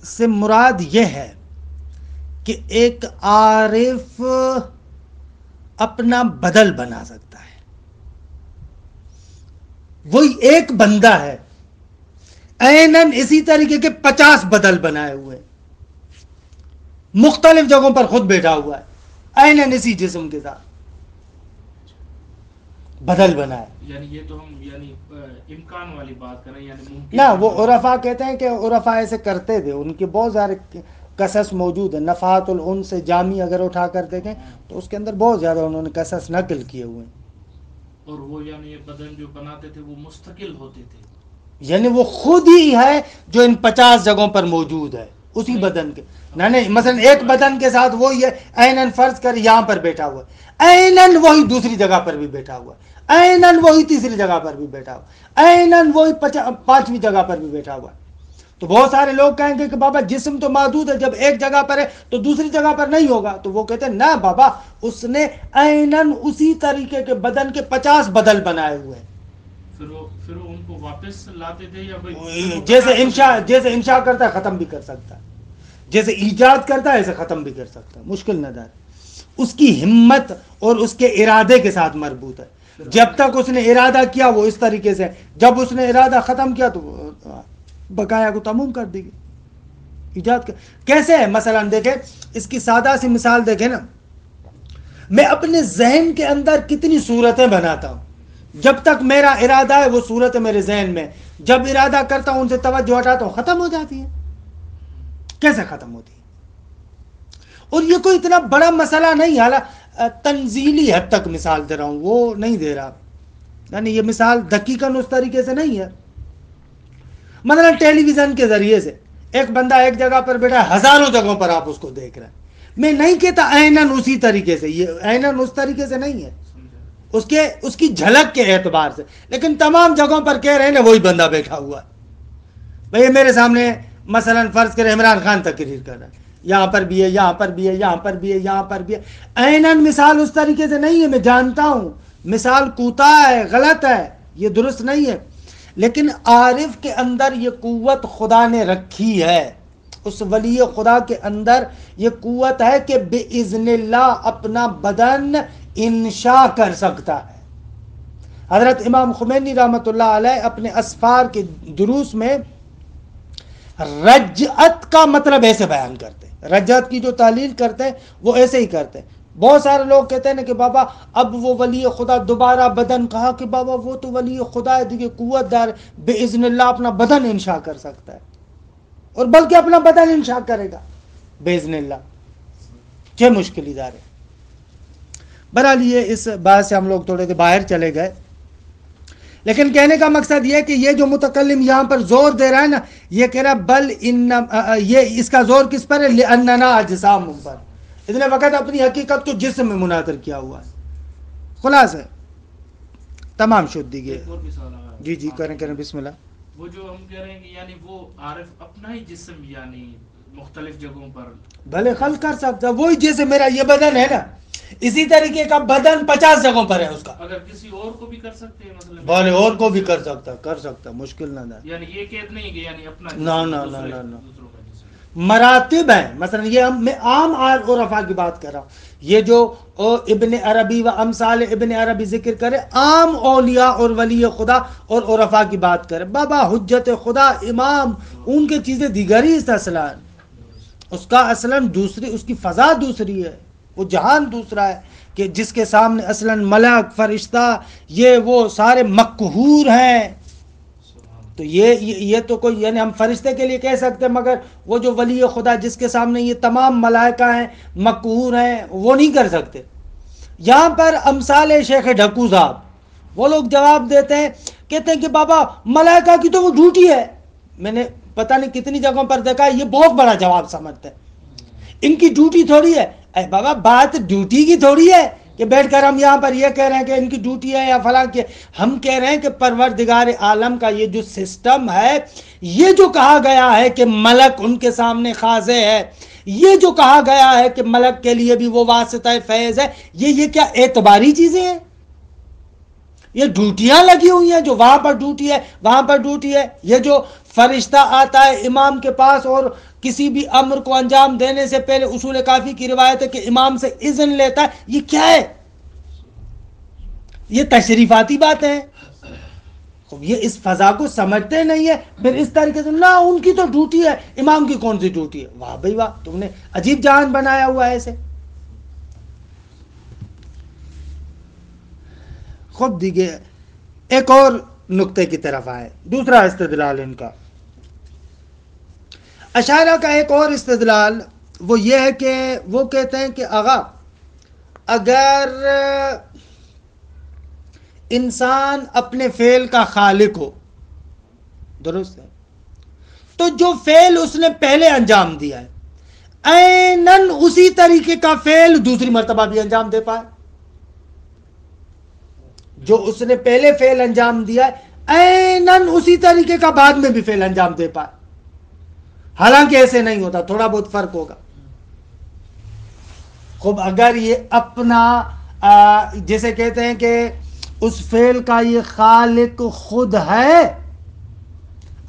سے مراد یہ ہے کہ ایک عارف اپنا بدل بنا سکتا ہے. وہی ایک بندہ ہے، عیناً اسی طریقے کے 50 بدل بنائے ہوئے، مختلف جگہوں پر خود بیٹھا ہوا ہے، عیناً اسی جسم کے ساتھ بدل بنائے. یعنی یہ تو ہم یعنی امکان والی بات کریں، یعنی ممکن نہ، وہ عرفا کہتے ہیں کہ عرفا ایسے کرتے تھے، ان کے بہت سارے قصص موجود ہیں. نفحات الانس سے جامی اگر اٹھا کر دیکھیں تو اس کے اندر بہت زیادہ انہوں نے قصص نقل کیے ہوئے ہیں. اور وہ یعنی یہ بدن جو بناتے تھے وہ مستقل ہوتے تھے، یعنی وہ خود ہی ہے جو ان 50 جگہوں پر موجود ہے، اسی بدن کے. نہیں، مثلا ایک بدن کے ساتھ وہی ہے، عیناً فرض کر یہاں پر بیٹھا ہوا ہے، عیناً وہی دوسری جگہ پر بھی بیٹھا ہوا ہے، عیناً وہی تیسری جگہ پر بھی بیٹھا ہوا ہے، عیناً وہی 5ویں جگہ پر بھی بیٹھا ہوا ہے. تو بہت سارے لوگ کہیں گے کہ بابا جسم تو محدود ہے، جب ایک جگہ پر ہے تو دوسری جگہ پر نہیں ہوگا. تو وہ کہتے ہیں نہ بابا، اس نے عیناً اسی طریقے کے بدن کے 50 بدل بنائے ہوئے ہیں. پھر وہ ان کو واپس لاتے تھے یا جیسے انشاء کرتا ہے ختم بھی کر سکتا ہے، جیسے ایجاد کرتا ہے ایسے ختم بھی کر سکتا ہے. مشکل نہ دار، اس کی ہمت اور اس کے ارادے کے ساتھ مربوط ہے. جب تک اس نے ارادہ کیا وہ اس طریقے سے، جب اس نے ارادہ ختم کیا تو بقایا کو تموم کر دی گئی. ایجاد کیسے ہے؟ مثلا دیکھیں، اس کی سادہ سی مثال دیکھیں نا، میں اپنے ذہن کے اندر کتنی صورتیں بناتا ہوں، جب تک میرا ارادہ ہے وہ صورت میرے ذہن میں، جب ارادہ کرتا ہوں ان سے توجہ ہٹاتا ہوں ختم ہو جاتی ہے. کیسے ختم ہوتی ہے؟ اور یہ کوئی اتنا بڑا مسئلہ نہیں، حالانکہ تنزیلی حد تک مثال دے رہا ہوں، وہ نہیں دے رہا، یعنی یہ مثال دقیقاً اس طریقے سے نہیں ہے. مثلا ٹیلی ویژن کے ذریعے سے ایک بندہ ایک جگہ پر بیٹھا ہے، ہزاروں جگہوں پر آپ اس کو دیکھ رہے ہیں. میں نہیں کہتا عیناً اسی طریقے سے، یہ عیناً اس طریقے سے نہیں ہے، اس کی جھلک کے اعتبار سے، لیکن تمام جگہوں پر کہہ رہے ہیں نا وہی بندہ بیٹھا ہوا ہے. بھئی میرے سامنے مثلا فرض کرے عمران خان تقریر کر رہا ہے، یہاں پر بھی ہے، یہاں پر بھی ہے، یہاں پر بھی ہے، یہاں پر بھی ہے. عیناً مثال اس طریقے سے نہیں ہے، میں جانتا ہوں مثال کوتاہ ہے، غلط ہے، یہ درست نہیں ہے. لیکن عارف کے اندر یہ قوت خدا نے رکھی ہے، اس ولی خدا کے اندر یہ قوت ہے کہ باذن اللہ اپنا بدن انشاء کر سکتا ہے. حضرت امام خمینی رحمۃ اللہ علیہ اپنے اسفار کے دروس میں رجعت کا مطلب ایسے بیان کرتے ہیں، رجعت کی جو تعلیل کرتے ہیں وہ ایسے ہی کرتے ہیں. بہت سارے لوگ کہتے ہیں کہ بابا اب وہ ولی خدا دوبارہ بدن، کہا کہ بابا وہ تو ولی خدا ہے، دیکھیے قوت دار، باذن اللہ اپنا بدن انشاء کر سکتا ہے، اور بلکہ اپنا بدن انشاء کرے گا باذن اللہ. کیا مشکل ادار ہے. بہرحال یہ اس بات سے ہم لوگ تھوڑے سے باہر چلے گئے، لیکن کہنے کا مقصد یہ کہ یہ جو متکلم یہاں پر زور دے رہا ہے نا، یہ کہہ رہا بل یہ اس کا زور کس پر ہے؟ لأننا اجسام پر، اس نے وقت اپنی حقیقت کو جسم میں مناظر کیا ہوا ہے. خلاص ہے تمام شد دیگے. جی کریں بسم اللہ. وہ جو ہم کہہ رہے ہیں کہ یعنی وہ عارف اپنا ہی جسم یعنی مختلف جگہوں پر بھلے خلق کر سکتا ہے. وہی جیسے میرا یہ بدن ہے نا، اسی طریقے کا بدن 50 جگہوں پر ہے اس کا. اگر کسی اور کو بھی کر سکتے ہیں مثلا، بھلے اور کو بھی کر سکتا مشکل نہ ہے. یعنی یہ قید نہیں کہ یعنی اپنا دوسروں کا مراتب ہیں. مثلا یہ میں عام عرفا کی بات کر رہا ہوں. یہ جو ابن عربی و امثال ابن عربی ذکر کرے، عام اولیاء اور ولی خدا اور عرفا کی بات کرے. بابا حجت خدا امام، ان کے چیزیں دیگر ہی اصلا، اس کا اصلا دوسری، اس کی فضا دوسری ہے، وہ جہان دوسرا ہے کہ جس کے سامنے اصلا ملک فرشتہ یہ وہ سارے مقہور ہیں. تو یہ تو کوئی، یعنی ہم فرشتے کے لیے کہہ سکتے ہیں، مگر وہ جو ولی خدا جس کے سامنے یہ تمام ملائکہ ہیں مقہور ہیں، وہ نہیں کر سکتے. یہاں پر امثال شیخ ڈھکو صاحب وہ لوگ جواب دیتے ہیں، کہتے ہیں کہ بابا ملائکہ کی تو وہ ڈیوٹی ہے. میں نے پتہ نہیں کتنی جگہوں پر دیکھا، یہ بہت بڑا جواب سمجھتے ہیں. ان کی ڈیوٹی تھوڑی ہے. اے بابا بات ڈیوٹی کی تھوڑی ہے کہ بیٹھ کر ہم یہاں پر یہ کہہ رہے ہیں کہ ان کی ڈیوٹی ہے یا فلاں کی. ہم کہہ رہے ہیں کہ پروردگار عالم کا یہ جو سسٹم ہے، یہ جو کہا گیا ہے کہ ملک ان کے سامنے خاضع ہے، یہ جو کہا گیا ہے کہ ملک کے لیے بھی وہ واسطہ فیض ہے، یہ کیا اعتباری چیزیں ہیں؟ یہ ڈیوٹیاں لگی ہوئی ہیں، جو وہاں پر ڈیوٹی ہے وہاں پر ڈیوٹی ہے. یہ جو فرشتہ آتا ہے امام کے پاس اور کسی بھی امر کو انجام دینے سے پہلے، اصول کافی کی روایت ہے کہ امام سے اذن لیتا ہے، یہ کیا ہے؟ یہ تشریفاتی باتیں ہیں. یہ اس فضا کو سمجھتے نہیں ہے. پھر اس طریقے سے نہ ان کی تو ڈیوٹی ہے، امام کی کون سی ڈیوٹی ہے؟ واہ بھائی واہ، تم نے عجیب جہان بنایا ہوا ہے ایسے. خود دیکھیے ایک اور نقطے کی طرف آئے، دوسرا استدلال ان کا. اشاعرہ کا ایک اور استدلال وہ یہ ہے کہ وہ کہتے ہیں کہ آغا اگر انسان اپنے فعل کا خالق ہو، درست ہے، تو جو فعل اس نے پہلے انجام دیا ہے عیناً اسی طریقے کا فعل دوسری مرتبہ بھی انجام دے پائے. جو اس نے پہلے فعل انجام دیا ہے عیناً اسی طریقے کا بعد میں بھی فعل انجام دے پائے. حالانکہ ایسے نہیں ہوتا، تھوڑا بہت فرق ہوگا. خوب اگر یہ اپنا جیسے کہتے ہیں کہ اس فعل کا یہ خالق خود ہے،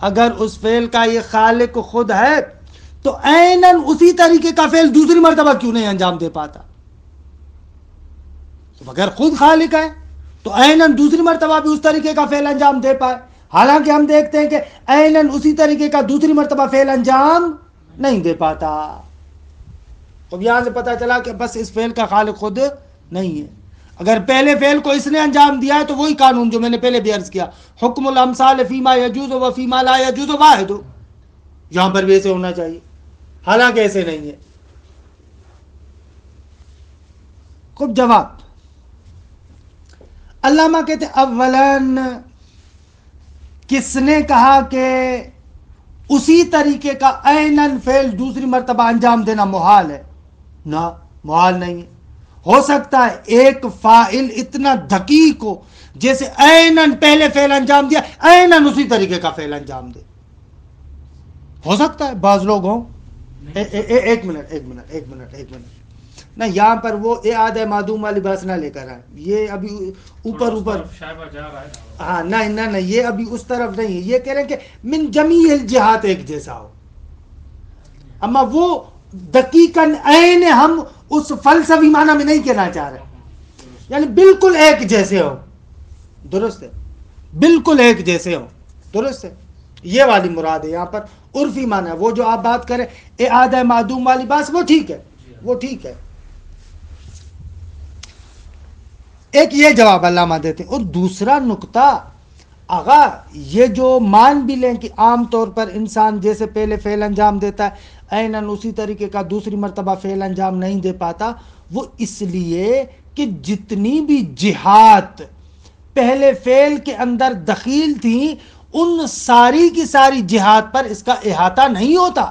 اگر اس فعل کا یہ خالق خود ہے تو عیناً اسی طریقے کا فعل دوسری مرتبہ کیوں نہیں انجام دے پاتا؟ تو اگر خود خالق ہے تو عیناً دوسری مرتبہ بھی اس طریقے کا فعل انجام دے پائے. حالانکہ ہم دیکھتے ہیں کہ عیناً اسی طریقے کا دوسری مرتبہ فعل انجام نہیں دے پاتا. اب یہاں سے پتہ چلا کہ بس اس فعل کا خالق خود نہیں ہے. اگر پہلے فعل کو اس نے انجام دیا ہے تو وہی قانون جو میں نے پہلے بھی عرض کیا، حکم الامثال فیما یجوز و فیما لا یجوز واحد، یہاں پر بھی ایسے ہونا چاہیے، حالانکہ ایسے نہیں ہے. خوب جواب علامہ کہتے ہیں اولاً کس نے کہا کہ اسی طریقے کا عیناً فعل دوسری مرتبہ انجام دینا محال ہے؟ نہ، محال نہیں ہے. ہو سکتا ہے ایک فاعل اتنا دقیق ہو جیسے عیناً پہلے فعل انجام دیا عیناً اسی طریقے کا فعل انجام دے. ہو سکتا ہے بعض لوگ ہوں. ایک منٹ نہ، یہاں پر وہ اعادہ معدوم والی بحث نہ لے کر آئے. یہ ابھی اوپر ہاں نہ یہ ابھی اس طرف نہیں ہے. یہ کہہ رہے ہیں کہ من جمیع الجہات ایک جیسا ہو. اما وہ دقیقاً عین ہم اس فلسفی معنی میں نہیں کہنا چاہ رہے، یعنی بالکل ایک جیسے ہو. درست ہے، بالکل ایک جیسے ہو. درست ہے، یہ والی مراد ہے یہاں پر. عرفی معنی ہے وہ جو آپ بات کریں اعادہ معدوم والی بات، وہ ٹھیک ہے، وہ ٹھیک ہے. ایک یہ جواب علامہ دیتے ہیں. اور دوسرا نقطہ آغا یہ جو مان بھی لیں کہ عام طور پر انسان جیسے پہلے فعل انجام دیتا ہے عیناً اسی طریقے کا دوسری مرتبہ فعل انجام نہیں دے پاتا، وہ اس لیے کہ جتنی بھی جہات پہلے فعل کے اندر دخیل تھیں ان ساری کی ساری جہات پر اس کا احاطہ نہیں ہوتا.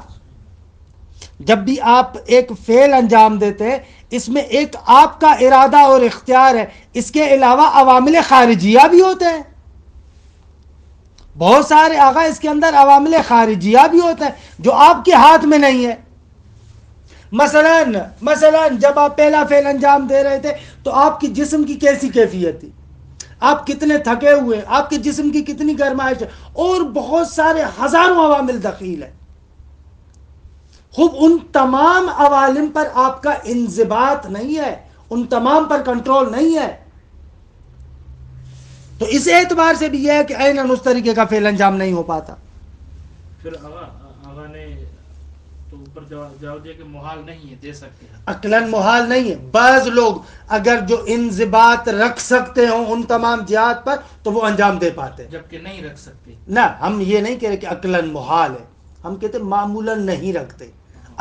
جب بھی آپ ایک فعل انجام دیتے ہیں اس میں ایک آپ کا ارادہ اور اختیار ہے، اس کے علاوہ عوامل خارجیہ بھی ہوتے ہیں. بہت سارے آغا اس کے اندر عوامل خارجیہ بھی ہوتے ہیں جو آپ کے ہاتھ میں نہیں ہے. مثلا جب آپ پہلا فعل انجام دے رہے تھے تو آپ کی جسم کی کیسی کیفیت تھی، آپ کتنے تھکے ہوئے، آپ کے جسم کی کتنی گرمائش ہے، اور بہت سارے ہزاروں عوامل دخیل ہیں. خوب ان تمام عوالم پر آپ کا انضباط نہیں ہے، ان تمام پر کنٹرول نہیں ہے. تو اس اعتبار سے بھی یہ ہے کہ عیناً اس طریقے کا فعل انجام نہیں ہو پاتا. پھر آغا نے تو اوپر جواب دیا کہ محال نہیں ہے، دے سکتے ہیں. عقلاً محال نہیں ہے. بعض لوگ اگر جو انضباط رکھ سکتے ہوں ان تمام جہات پر تو وہ انجام دے پاتے ہیں، جبکہ نہیں رکھ سکتے. نہ ہم یہ نہیں کہہ رہے کہ عقلاً محال ہے، ہم کہتے معمولاً نہیں رکھتے.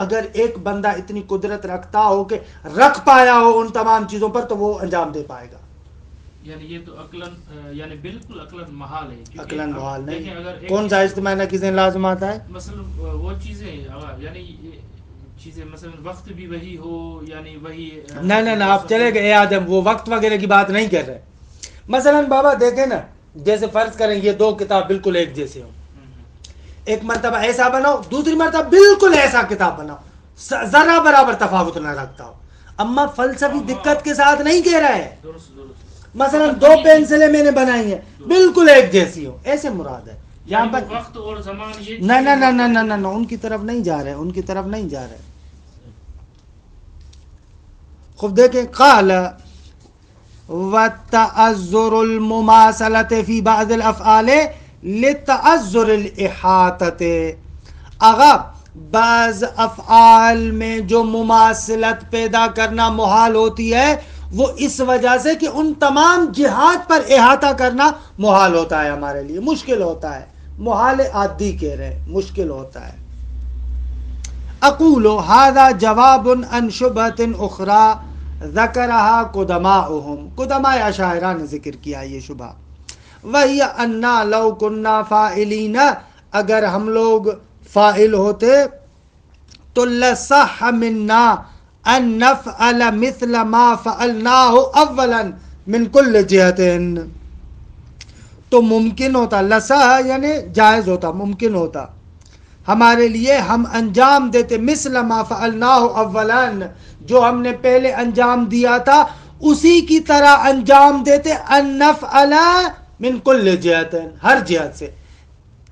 اگر ایک بندہ اتنی قدرت رکھتا ہو کہ رکھ پایا ہو ان تمام چیزوں پر تو وہ انجام دے پائے گا. یعنی یہ تو عقلاً یعنی بالکل عقلاً محال ہے. عقلاً محال نہیں. اگر کون سا اجتماع نقیض لازمات ہے؟ مثلا وہ چیزیں یعنی چیزیں مثلا وقت بھی وہی ہو، یعنی وہی نہیں آپ چلے گئے آدم وہ وقت وغیرہ کی بات نہیں کر رہے. مثلا بابا دیکھیں نا، جیسے فرض کریں یہ دو کتاب بالکل ایک جیسے ہوں، ایک مرتبہ ایسا بناؤ، دوسری مرتبہ بالکل ایسا کتاب بناؤ، ذرا برابر تفاوت نہ رکھتا ہو. اما فلسفی دقت کے ساتھ نہیں کہہ رہا ہے. مثلا دو پینسلیں میں نے بنائی ہیں بالکل ایک جیسی ہو، ایسے مراد ہے یہاں پر. وقت اور زمان یہ نہ ان کی طرف نہیں جا رہے، ان کی طرف نہیں جا رہے. خوب دیکھیں، قال وَتَعَذُّرُ الْمُمَاثَلَةِ فِي بَعْضِ الْأَفْعَالِ لِتَعَذُّرِ الْإِحَاطَةِ. آغا بعض افعال میں جو مماثلت پیدا کرنا محال ہوتی ہے وہ اس وجہ سے کہ ان تمام جہات پر احاطہ کرنا محال ہوتا ہے، ہمارے لیے مشکل ہوتا ہے. محال عادی کہہ رہے، مشکل ہوتا ہے. اقول هذا جواب عن شبهة اخرى ذکرها قدماؤهم، قدماء اشاعرہ نے ذکر کیا یہ شبہ. وهي انا لو كنا فاعلین، اگر ہم لوگ فاعل ہوتے تو لصح منا ان نفعل مثل ما فعلناه اولا من كل جهة. تو ممکن ہوتا، لصح یعنی جائز ہوتا، ممکن ہوتا ہمارے لیے ہم انجام دیتے مثل ما فعلناه اولا، جو ہم نے پہلے انجام دیا تھا اسی کی طرح انجام دیتے. ان نفعل من كل جهة، ہر جہت سے.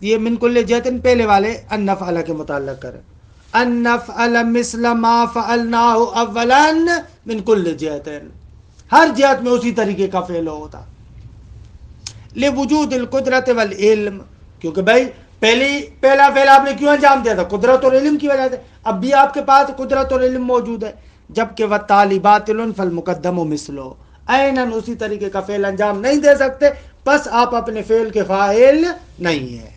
یہ من كل جهة پہلے والے ان نفعل کے متعلق کریں. ان نفعل مثل ما فعلناه اولا من كل جهة، ہر جہت میں اسی طریقے کا فعل ہوتا. لوجود القدرت والعلم، کیونکہ بھائی پہلا فعل آپ نے کیوں انجام دیا تھا؟ قدرت اور علم کی وجہ سے. اب بھی آپ کے پاس قدرت اور علم موجود ہے. جبکہ وَالتَّالِي بَاطِلٌ فَالْمُقَدَّمُ مِثْلُهُ، عیناً اسی طریقے کا فعل انجام نہیں دے سکتے، بس آپ اپنے فعل کے فاعل نہیں ہیں.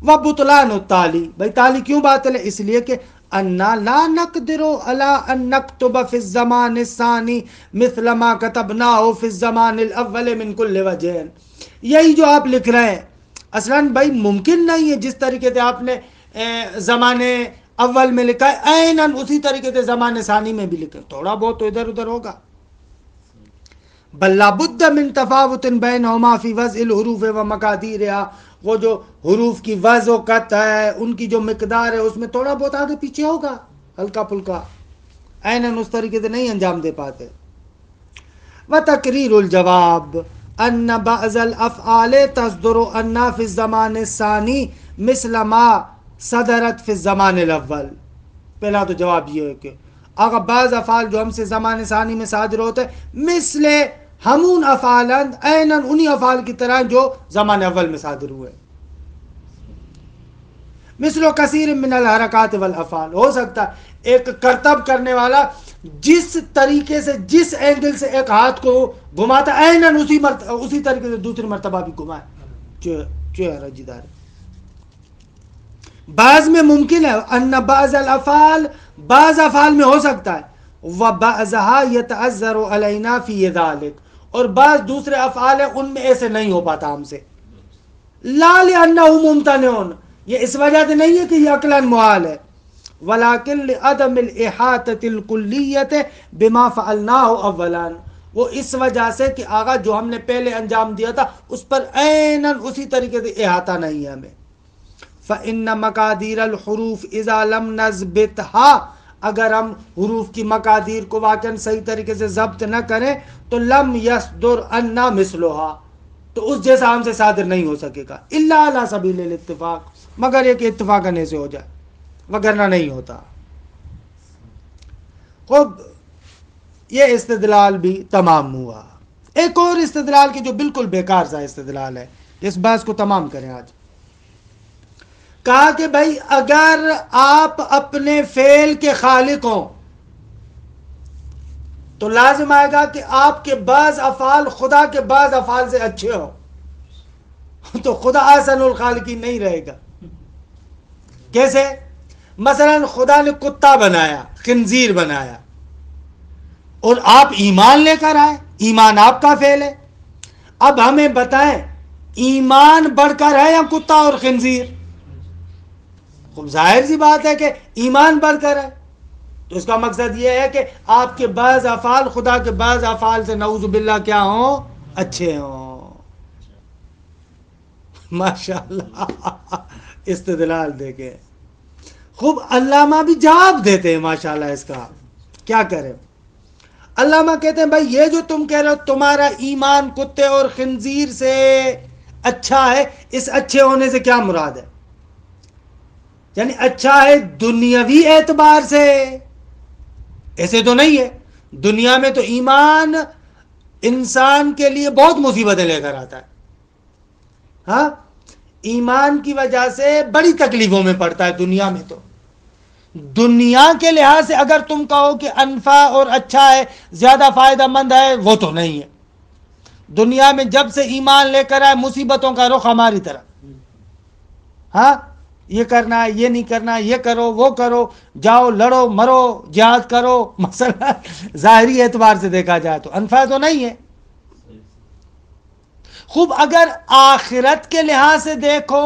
وَبُطْلَانُ التَّالِي، بھائی تالی کیوں باطل ہے؟ اس لیے کہ اَنَّا لَا نَقْدِرُ عَلَىٰ أَن نَكْتُبَ فِي الزَّمَانِ الثَّانِي مِثْلَ مَا كَتَبْنَاهُ فِي الزَّمَانِ الْأَوَّلِ مِنْ كُلِّ وَجْهٍ. یہی جو آپ لکھ رہے ہیں اصلاً بھائی ممکن نہیں ہے جس طریقے سے آپ نے زمانے اول میں لکھا ہے عیناً اسی طریقے سے زمانے ثانی میں بھی لکھا. تھوڑا بہت تو ادھر ادھر ہوگا. بل لابد من تفاوت بینہما فی وضع الحروف و مقادیرها، وہ جو حروف کی وضع و قط ہے ان کی جو مقدار ہے اس میں تھوڑا بہت آگے پیچھے ہوگا، ہلکا پھلکا، عیناً اس طریقے سے نہیں انجام دے پاتے. وتقریر الجواب ان بعض الافعال تصدر ان فی الزمان الثانی مثل ما صدرت فی الزمان الاول. پہلا تو جواب یہ ہے کہ اگر بعض افعال جو ہم سے زمان ثانی میں صادر ہوتے مثل ہمون افعال عیناً انہی افعال کی طرح جو زمان اول میں صادر ہوئے. مثل و کثیر من الحرکات والافعال، ہو سکتا ہے ایک کرتب کرنے والا جس طریقے سے جس اینگل سے ایک ہاتھ کو گھماتا عیناً اسی طریقے سے دوسری مرتبہ بھی گھمائے. چہرہ جدار بعض میں ممکن ہے ان بعض الافعال، بعض افعال میں ہو سکتا ہے وبعضها يتعذر علينا في ذلك، اور بعض دوسرے افعال ہیں ان میں ایسے نہیں ہو پاتا ہم سے. لا لانه ممتنع، یہ اس وجہ سے نہیں ہے کہ یہ عقلاً محال ہے، ولكن لعدم الاحاطة الكلية بما فعلناه اولا، وہ اس وجہ سے کہ آغا جو ہم نے پہلے انجام دیا تھا اس پر عیناً اسی طریقے سے احاطہ نہیں ہے ہمیں. فإن مقادير الحروف إذا لم نثبتها اگر ہم حروف کی مقادیر کو واقعاً صحیح طریقے سے ضبط نہ کریں تو لم یصدر عنا مثلھا، تو اس جیسا ہم سے صادر نہیں ہو سکے گا، الا علی سبیل الاتفاق، مگر یہ کہ اتفاق کرنے سے ہو جائے، وگرنہ نہیں ہوتا۔ خوب، یہ استدلال بھی تمام ہوا۔ ایک اور استدلال کی جو بالکل بیکار سا استدلال ہے، اس بحث کو تمام کریں آج۔ کہا کہ بھائی اگر آپ اپنے فعل کے خالق ہوں تو لازم آئے گا کہ آپ کے بعض افعال خدا کے بعض افعال سے اچھے ہوں، تو خدا احسن الخالقین نہیں رہے گا۔ کیسے؟ مثلا خدا نے کتا بنایا، خنزیر بنایا، اور آپ ایمان لے کر آئے، ایمان آپ کا فعل ہے۔ اب ہمیں بتائیں ایمان بڑھ کر ہے یا کتا اور خنزیر؟ خوب ظاہر سی بات ہے کہ ایمان بڑھ کر ہے، تو اس کا مقصد یہ ہے کہ آپ کے بعض افعال خدا کے بعض افعال سے نعوذ باللہ کیا ہوں؟ اچھے ہوں۔ ماشاءاللہ استدلال دیکھیں۔ خوب علامہ بھی جواب دیتے ہیں ماشاءاللہ اس کا، کیا کریں؟ علامہ کہتے ہیں بھائی یہ جو تم کہہ رہے ہو تمہارا ایمان کتے اور خنزیر سے اچھا ہے، اس اچھے ہونے سے کیا مراد ہے؟ یعنی اچھا ہے دنیاوی اعتبار سے؟ ایسے تو نہیں ہے، دنیا میں تو ایمان انسان کے لیے بہت مصیبتیں لے کر آتا ہے، ہاں، ایمان کی وجہ سے بڑی تکلیفوں میں پڑتا ہے دنیا میں۔ تو دنیا کے لحاظ سے اگر تم کہو کہ انفع اور اچھا ہے، زیادہ فائدہ مند ہے، وہ تو نہیں ہے۔ دنیا میں جب سے ایمان لے کر آئے مصیبتوں کا رخ ہماری طرف، ہاں، یہ کرنا ہے، یہ نہیں کرنا، یہ کرو، وہ کرو، جاؤ لڑو مرو جہاد کرو، مثلا ظاہری اعتبار سے دیکھا جائے تو انفع تو نہیں ہے۔ خوب، اگر آخرت کے لحاظ سے دیکھو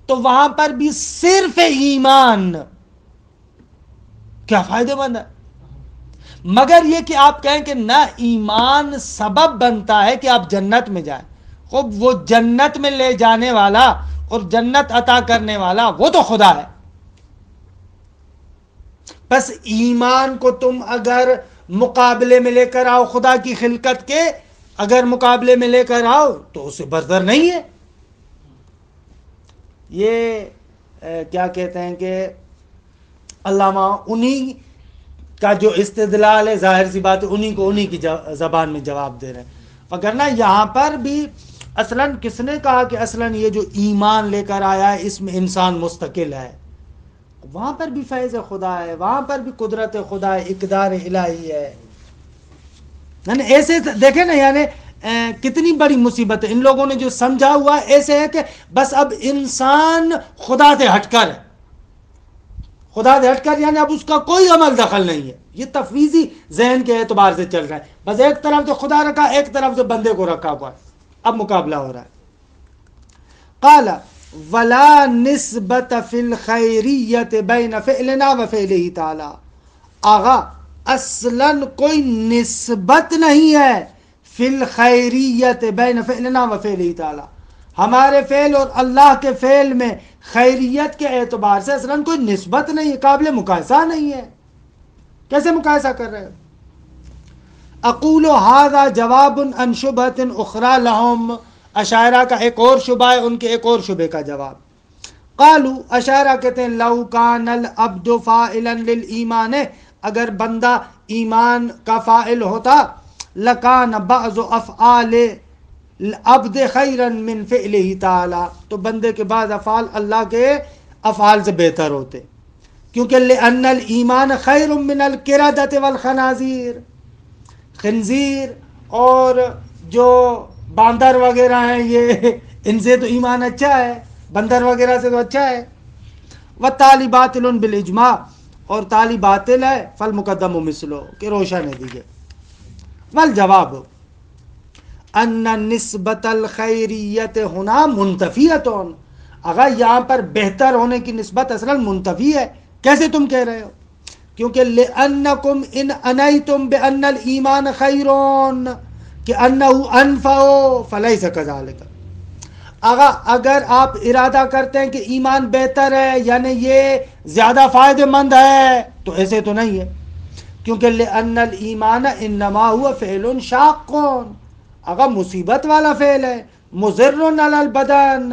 تو وہاں پر بھی صرف ایمان کیا فائدہ مند ہے، مگر یہ کہ آپ کہیں کہ نہ، ایمان سبب بنتا ہے کہ آپ جنت میں جائیں۔ خوب، وہ جنت میں لے جانے والا اور جنت عطا کرنے والا وہ تو خدا ہے۔ بس ایمان کو تم اگر مقابلے میں لے کر آؤ خدا کی خلقت کے، اگر مقابلے میں لے کر آؤ تو اس سے برتر نہیں ہے۔ یہ کیا کہتے ہیں کہ علامہ انہی کا جو استدلال ہے، ظاہر سی بات ہے انہی کو انہی کی زبان میں جواب دے رہے ہیں، وگرنہ یہاں پر بھی اصلاً کس نے کہا کہ اصلاً یہ جو ایمان لے کر آیا ہے اس میں انسان مستقل ہے؟ وہاں پر بھی فیض خدا ہے، وہاں پر بھی قدرت خدا ہے، اقدار الہی ہے۔ یعنی ایسے دیکھیں نا، یعنی کتنی بڑی مصیبت ہے۔ ان لوگوں نے جو سمجھا ہوا ایسے ہے کہ بس اب انسان خدا سے ہٹ کر ہے، خدا سے ہٹ کر، یعنی اب اس کا کوئی عمل دخل نہیں ہے۔ یہ تفویضی ذہن کے اعتبار سے چل رہا ہے، بس ایک طرف سے خدا رکھا، ایک طرف سے بندے کو رکھا ہوا ہے، اب مقابلہ ہو رہا ہے۔ قال ولا نسبت فی الخیریت بین فعلنا و فعلہ تعالی، آغا اصلاً کوئی نسبت نہیں ہے فی الخیریت بین فعلنا و فعلہ تعالی، ہمارے فعل اور اللہ کے فعل میں خیریت کے اعتبار سے اصلاً کوئی نسبت نہیں ہے، قابل مقایسہ نہیں ہے۔ کیسے مقایسہ کر رہے ہیں؟ اقول ھذا جواب عن شبہۃ اخری لہم، اشاعرہ کا ایک اور شبہ ہے، ان کے ایک اور شبہ کا جواب۔ قالوا، اشاعرہ کہتے ہیں لو کان العبد فاعلا للایمان، اگر بندہ ایمان کا فاعل ہوتا، لکان بعض افعال العبد خیرا من فعلہ تعالی، تو بندے کے بعض افعال اللہ کے افعال سے بہتر ہوتے، کیونکہ لأن الایمان خیر من القردۃ والخنازیر، خنزیر اور جو باندر وغیرہ ہیں یہ ان سے تو ایمان اچھا ہے، بندر وغیرہ سے تو اچھا ہے۔ والتالی باطل بالاجماع، اور تالی باطل ہے، فالمقدم مثلو، کہ روشن ہے دیجئے۔ والجواب ان نسبت الخیریت ہنا منتفیۃ، اگر یہاں پر بہتر ہونے کی نسبت اصلا منتفی ہے۔ کیسے تم کہہ رہے ہو؟ کیونکہ لأنکم ان انیتم بأن الایمان خیرون کہ انہ انفع فلیس کذالک، اگر آپ ارادہ کرتے ہیں کہ ایمان بہتر ہے، یعنی یہ زیادہ فائدہ مند ہے، تو ایسے تو نہیں ہے، کیونکہ لأن الایمان انما هو فعل شاق، اگر مصیبت والا فعل ہے، مضر علی البدن،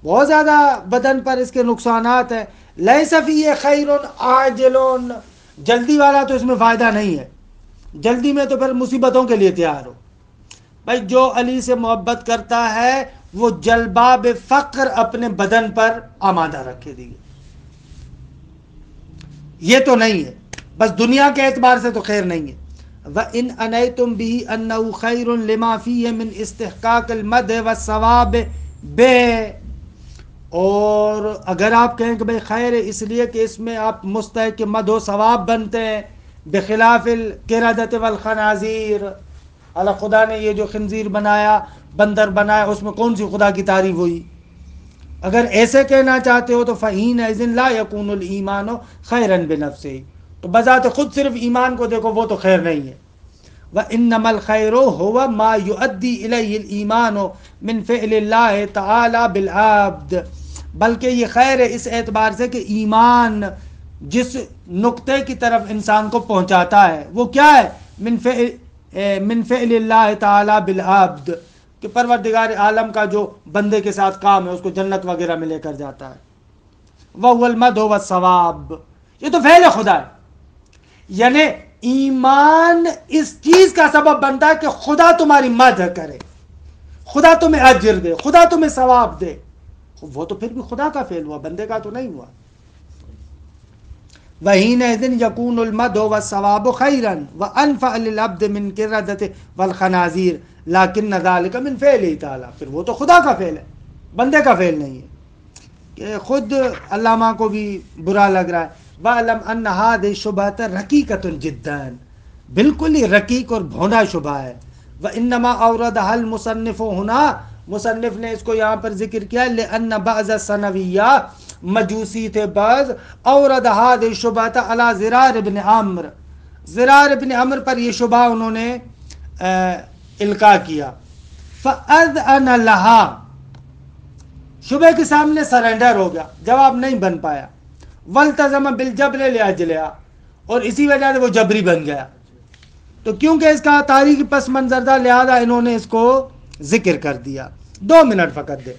بہت زیادہ بدن پر اس کے نقصانات ہیں، لیس فیہ خیر عاجل، جلدی والا تو اس میں فائدہ نہیں ہے، جلدی میں تو پھر مصیبتوں کے لیے تیار ہو۔ بھائی جو علی سے محبت کرتا ہے وہ جلباب فقر اپنے بدن پر آمادہ رکھے دیگے، یہ تو نہیں ہے، بس دنیا کے اعتبار سے تو خیر نہیں ہے۔ وَإِنْ أَنَيْتُمْ بِهِ أَنَّهُ خَيْرٌ لِمَا فِيهِ مِنْ اسْتِحْقَاقِ الْمَدْحِ وَالثَّوَابِ بِهِ، اور اگر آپ کہیں کہ بھئی خیر ہے اس لیے کہ اس میں آپ مستحق مدح و ثواب بنتے ہیں، بخلاف القردۃ والخنازیر، اللہ خدا نے یہ جو خنزیر بنایا، بندر بنایا، اس میں کون سی خدا کی تعریف ہوئی؟ اگر ایسے کہنا چاہتے ہو تو فَحِينَئِذٍ لَا يَكُونُ الْإِيمَانُ خَيْرًا بِنَفْسِهِ، تو بذات خود صرف ایمان کو دیکھو وہ تو خیر نہیں ہے۔ وَإِنَّمَا الْخَيْرُ هُوَ مَا يُؤَدِّي إِلَيْهِ الْإِيمَانُ مِنْ فِعْلِ اللَّهِ تَعَالَى بِالْعَبْدِ، بلکہ یہ خیر ہے اس اعتبار سے کہ ایمان جس نقطے کی طرف انسان کو پہنچاتا ہے وہ کیا ہے؟ من فعل اللہ تعالی بالعبد، کہ پروردگار عالم کا جو بندے کے ساتھ کام ہے اس کو جنت وغیرہ میں لے کر جاتا ہے۔ وَهُوَ الْمَدْحُ وَالثَّوَابُ، یہ تو فعل خدا ہے، یعنی ایمان اس چیز کا سبب بنتا ہے کہ خدا تمہاری مدح کرے، خدا تمہیں اجر دے، خدا تمہیں ثواب دے، وہ تو پھر بھی خدا کا فعل ہوا، بندے کا تو نہیں ہوا۔ وَحِينَئِذٍ يَكُونُ الْمَدْحُ وَالثَّوَابُ خَيْرًا وَأَنْفَعَ لِلْعَبْدِ مِنْ الْقِرَدَةِ وَالْخَنَازِيرِ لَكِنَّ ذَلِكَ مِنْ فِعْلِهِ تَعَالَى، پھر وہ تو خدا کا فعل ہے، بندے کا فعل نہیں ہے۔ کہ خود علامہ کو بھی برا لگ رہا ہے، وَعْلَمْ أَنَّ هَذِهِ الشُّبْهَةَ رَقِيقَةٌ جِدًّا، بالکل ہی رقیق اور بھونڈا شبہ ہے۔ وَإِنَّمَا أَوْرَدَهَا الْمُصَنِّفُ هُنَا، مصنف نے اس کو یہاں پر ذکر کیا، لِأَنَّ بَعْضَ الثَّنَوِيَّةِ، مجوسی تھے بعض، اورد هذه الشبهة على زرار ابن عمرو، زرار ابن عمرو پر یہ شبہ انہوں نے القاء کیا، فَأَذْعَنَ لَهَا، شبہ کے سامنے سرنڈر ہو گیا، جواب نہیں بن پایا، وَالْتَزَمَ بِالْجَبْرِ لِأَجْلِهَا، اور اسی وجہ سے وہ جبری بن گیا، تو کیونکہ اس کا تاریخی پس منظر تھا لہذا انہوں نے اس کو ذکر کر دیا۔ 2 منٹ فقط دے۔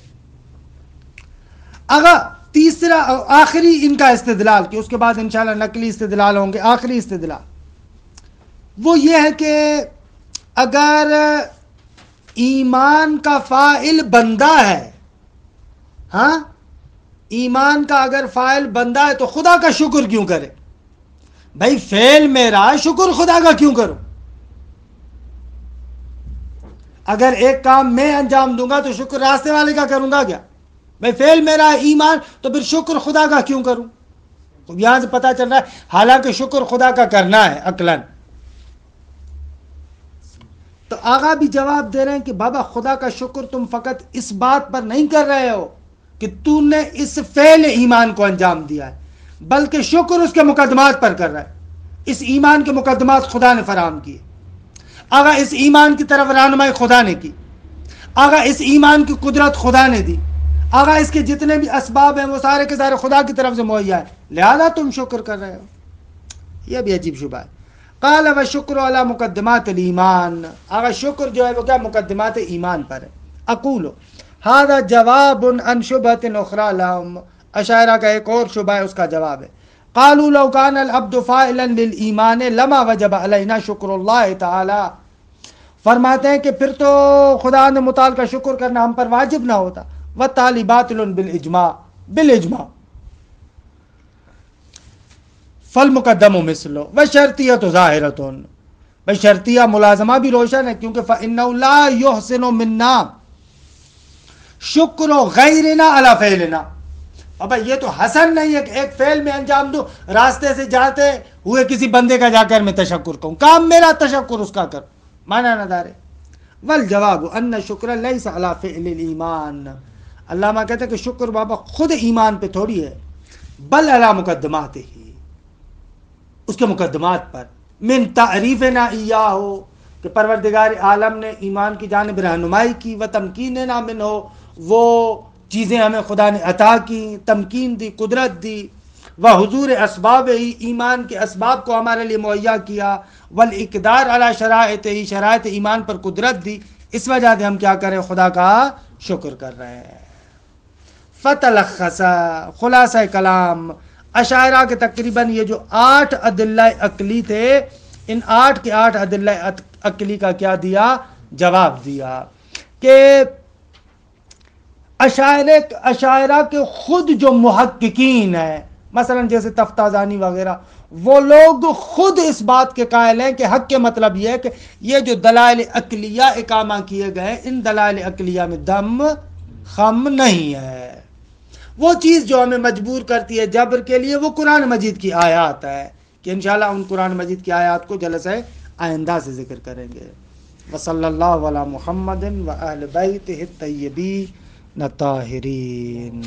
اگر تیسرا آخری ان کا استدلال، کہ اس کے بعد انشاءاللہ نقلی استدلال ہوں گے، آخری استدلال وہ یہ ہے کہ اگر ایمان کا فاعل بندہ ہے، ہاں ایمان کا اگر فاعل بندہ ہے تو خدا کا شکر کیوں کرے؟ بھائی فعل میرا، شکر خدا کا کیوں کروں؟ اگر ایک کام میں انجام دوں گا تو شکر راستے والے کا کروں گا کیا؟ بھائی فعل میرا ایمان، تو پھر شکر خدا کا کیوں کروں؟ تو یہاں سے پتہ چل رہا ہے حالانکہ شکر خدا کا کرنا ہے عقلاً۔ تو آغا بھی جواب دے رہے ہیں کہ بابا خدا کا شکر تم فقط اس بات پر نہیں کر رہے ہو کہ تو نے اس فعل ایمان کو انجام دیا ہے، بلکہ شکر اس کے مقدمات پر کر رہا ہے۔ اس ایمان کے مقدمات خدا نے فراہم کیے، آغا اس ایمان کی طرف رہنمائی خدا نے کی، آغا اس ایمان کی قدرت خدا نے دی، آغا اس کے جتنے بھی اسباب ہیں وہ سارے کے سارے خدا کی طرف سے مہیا ہے، لہذا تم شکر کر رہے ہو۔ یہ بھی عجیب شبہ ہے۔ قال وشکر علی مقدمات الایمان، آغا شکر جو ہے وہ کیا مقدمات ایمان پر ہے۔ اقول هذا جواب عن شبهة اخرى لهم، اشاعرہ کا ایک اور شبہ ہے اس کا جواب ہے۔ قالوا لو كان العبد فاعلا للایمان لما وجب علينا شکر اللہ تعالی، فرماتے ہیں کہ پھر تو خدا نے متعال کا شکر کرنا ہم پر واجب نہ ہوتا۔ وَالتَّالِي بَاطِلٌ بِالْإِجْمَاعِ، بالإجماع، فالمقدم مثلو وشرطیۃ ظاہرۃ، بھائی شرطیہ ملازمہ بھی روشن ہے، کیونکہ فإنه لا يحسن منا شکر غیرنا علی فعلنا، ابا یہ تو حسن نہیں ہے کہ ایک فعل میں انجام دوں، راستے سے جاتے ہوئے کسی بندے کا جا کر میں تشکر کروں، کام میرا تشکر اس کا کروں، معنی نہ دارے۔ والجواب ان شکر لیس علی فعل الایمان، علامہ کہتے ہیں کہ شکر بابا خود ایمان پہ تھوڑی ہے، بل علی مقدمات ہی، اس کے مقدمات پر، من تعریفنا ایاہ، کہ پروردگار عالم نے ایمان کی جانب رہنمائی کی، و تمکیننا منہ، وہ چیزیں ہمیں خدا نے عطا کی، تمکین دی، قدرت دی، و حضور اسباب ہی، ایمان کے اسباب کو ہمارے لیے مہیا کیا، والاقدار علی شرائط ہی، شرائط ایمان پر قدرت دی، اس وجہ سے ہم کیا کریں؟ خدا کا شکر کر رہے ہیں۔ فتلخص، خلاصہ کلام، اشاعرہ کے تقریباً یہ جو 8 ادلہ عقلی تھے، ان 8 کے 8 ادلہ عقلی کا کیا دیا؟ جواب دیا کہ اشاعرہ کے خود جو محققین ہیں، مثلا جیسے تفتازانی وغیرہ، وہ لوگ خود اس بات کے قائل ہیں کہ حق کے مطلب یہ ہے کہ یہ جو دلائل عقلیہ اقامہ کیے گئے، ان دلائل عقلیہ میں دم خم نہیں ہے۔ وہ چیز جو ہمیں مجبور کرتی ہے جبر کے لیے، وہ قرآن مجید کی آیات ہے، کہ انشاءاللہ ان قرآن مجید کی آیات کو جلسہ آئندہ سے ذکر کریں گے۔ وصلی اللہ علی محمد و اہل بیتہ الطیبین الطاہرین۔